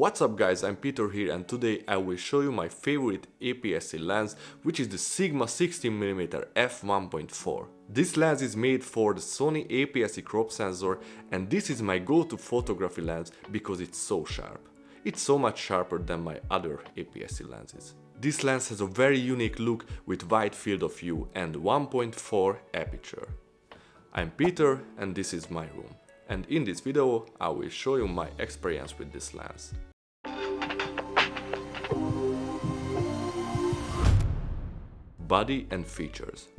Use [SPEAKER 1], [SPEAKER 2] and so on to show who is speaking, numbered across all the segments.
[SPEAKER 1] What's up guys, I'm Peter here and today I will show you my favorite APS-C lens, which is the Sigma 16mm f1.4. This lens is made for the Sony APS-C crop sensor and this is my go-to photography lens because it's so sharp. It's so much sharper than my other APS-C lenses. This lens has a very unique look with wide field of view and 1.4 aperture. I'm Peter and this is my room. And in this video I will show you my experience with this lens. Body and features.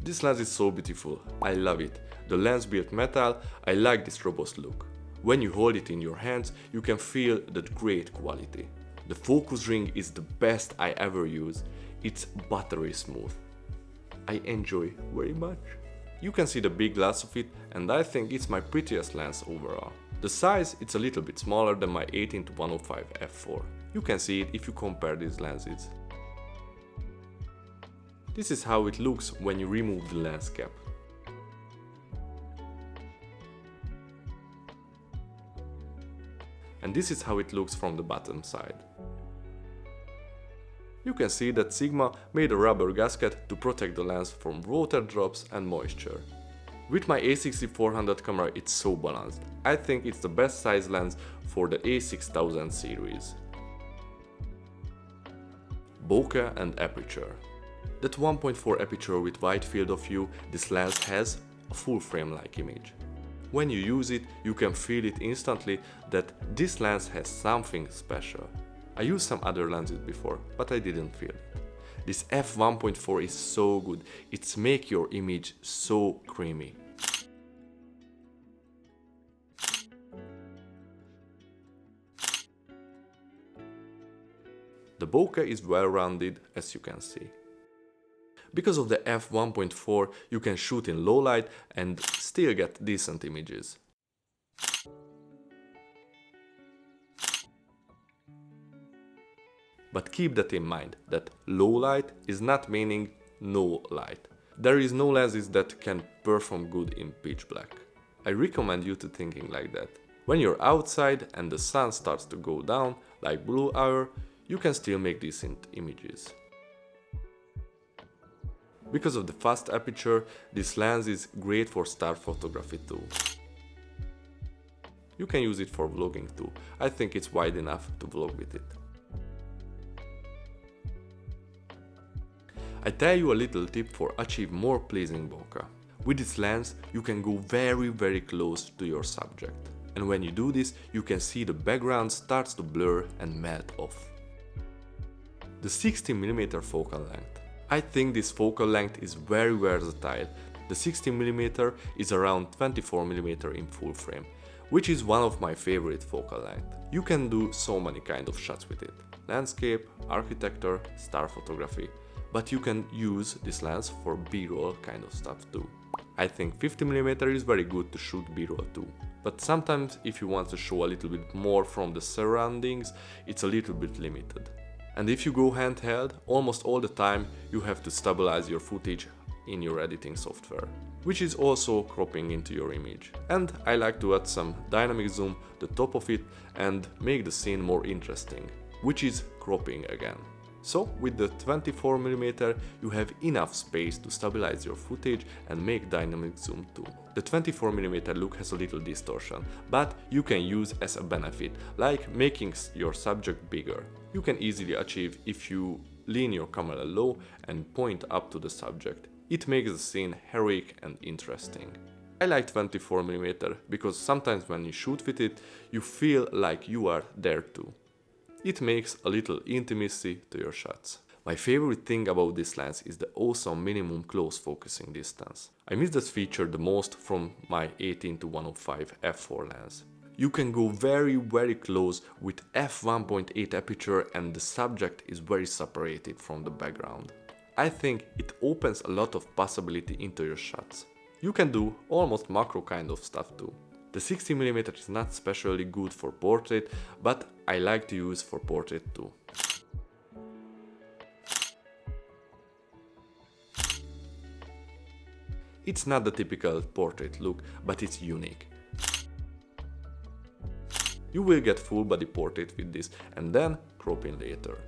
[SPEAKER 1] This lens is so beautiful, I love it. The lens built metal, I like this robust look. When you hold it in your hands, you can feel that great quality. The focus ring is the best I ever use. It's buttery smooth. I enjoy very much. You can see the big glass of it and I think it's my prettiest lens overall. The size, it's a little bit smaller than my 18-105 f4. You can see it if you compare these lenses. This is how it looks when you remove the lens cap. And this is how it looks from the bottom side. You can see that Sigma made a rubber gasket to protect the lens from water drops and moisture. With my a6400 camera it's so balanced. I think it's the best size lens for the a6000 series. Bokeh and aperture. That 1.4 aperture with wide field of view, this lens has a full frame-like image. When you use it, you can feel it instantly that this lens has something special. I used some other lenses before, but I didn't feel it. This f1.4 is so good, it's make your image so creamy. The bokeh is well rounded, as you can see. Because of the f1.4, you can shoot in low light and still get decent images. But keep that in mind, that low light is not meaning no light. There is no lenses that can perform good in pitch black. I recommend you to thinking like that. When you're outside and the sun starts to go down, like blue hour, you can still make decent images. Because of the fast aperture, this lens is great for star photography too. You can use it for vlogging too. I think it's wide enough to vlog with it. I tell you a little tip for achieve more pleasing bokeh. With this lens, you can go very close to your subject. And when you do this, you can see the background starts to blur and melt off. The 16mm focal length. I think this focal length is very versatile. The 16mm is around 24mm in full frame, which is one of my favorite focal length. You can do so many kind of shots with it. Landscape, architecture, star photography. But you can use this lens for B-roll kind of stuff too. I think 50mm is very good to shoot B-roll too. But sometimes if you want to show a little bit more from the surroundings, it's a little bit limited. And if you go handheld, almost all the time you have to stabilize your footage in your editing software, which is also cropping into your image. And I like to add some dynamic zoom the top of it and make the scene more interesting, which is cropping again. So with the 24mm you have enough space to stabilize your footage and make dynamic zoom too. The 24mm look has a little distortion, but you can use as a benefit, like making your subject bigger. You can easily achieve if you lean your camera low and point up to the subject. It makes the scene heroic and interesting. I like 24mm because sometimes when you shoot with it, you feel like you are there too. It makes a little intimacy to your shots. My favorite thing about this lens is the awesome minimum close focusing distance. I miss this feature the most from my 18-105 f4 lens. You can go very close with f1.8 aperture and the subject is very separated from the background. I think it opens a lot of possibility into your shots. You can do almost macro kind of stuff too. The 60mm is not especially good for portrait, but I like to use for portrait too. It's not the typical portrait look, but it's unique. You will get full body portrait with this and then crop in later.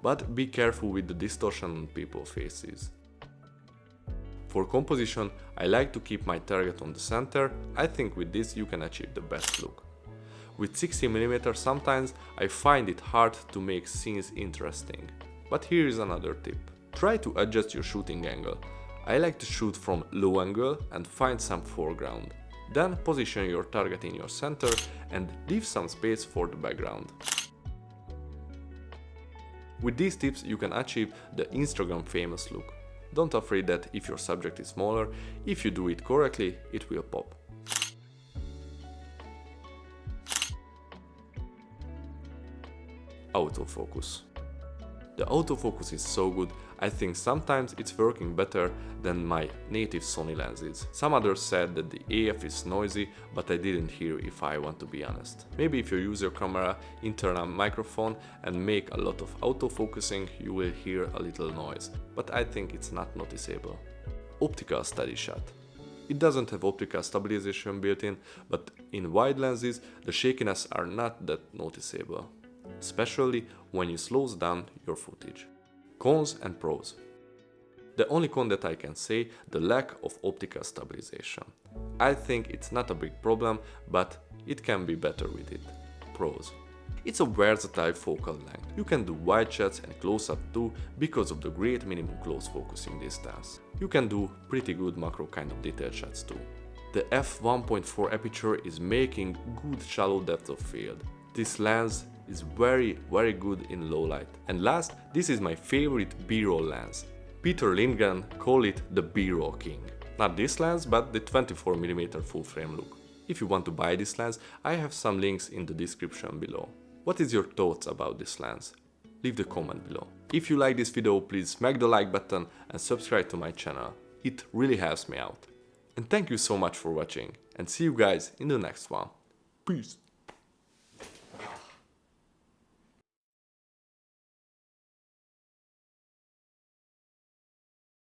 [SPEAKER 1] But be careful with the distortion on people's faces. For composition, I like to keep my target on the center. I think with this you can achieve the best look. With 60mm sometimes I find it hard to make scenes interesting. But here is another tip. Try to adjust your shooting angle. I like to shoot from low angle and find some foreground. Then position your target in your center and leave some space for the background. With these tips you can achieve the Instagram famous look. Don't afraid that if your subject is smaller, if you do it correctly, it will pop. Autofocus. The autofocus is so good, I think sometimes it's working better than my native Sony lenses. Some others said that the AF is noisy, but I didn't hear if I want to be honest. Maybe if you use your camera internal microphone and make a lot of autofocusing, you will hear a little noise, but I think it's not noticeable. Optical steady shot. It doesn't have optical stabilization built in, but in wide lenses the shakiness are not that noticeable, especially when you slow down your footage. Cons and pros. The only con that I can say, the lack of optical stabilization. I think it's not a big problem, but it can be better with it. Pros. It's a versatile focal length. You can do wide shots and close-up too because of the great minimum close focusing distance. You can do pretty good macro kind of detail shots too. The f1.4 aperture is making good shallow depth of field. This lens is very good in low light. And last, this is my favorite B-roll lens. Peter Lindgren called it the B-roll king. Not this lens, but the 24mm full frame look. If you want to buy this lens, I have some links in the description below. What is your thoughts about this lens? Leave the comment below. If you like this video, please smack the like button and subscribe to my channel. It really helps me out. And thank you so much for watching, and see you guys in the next one. Peace!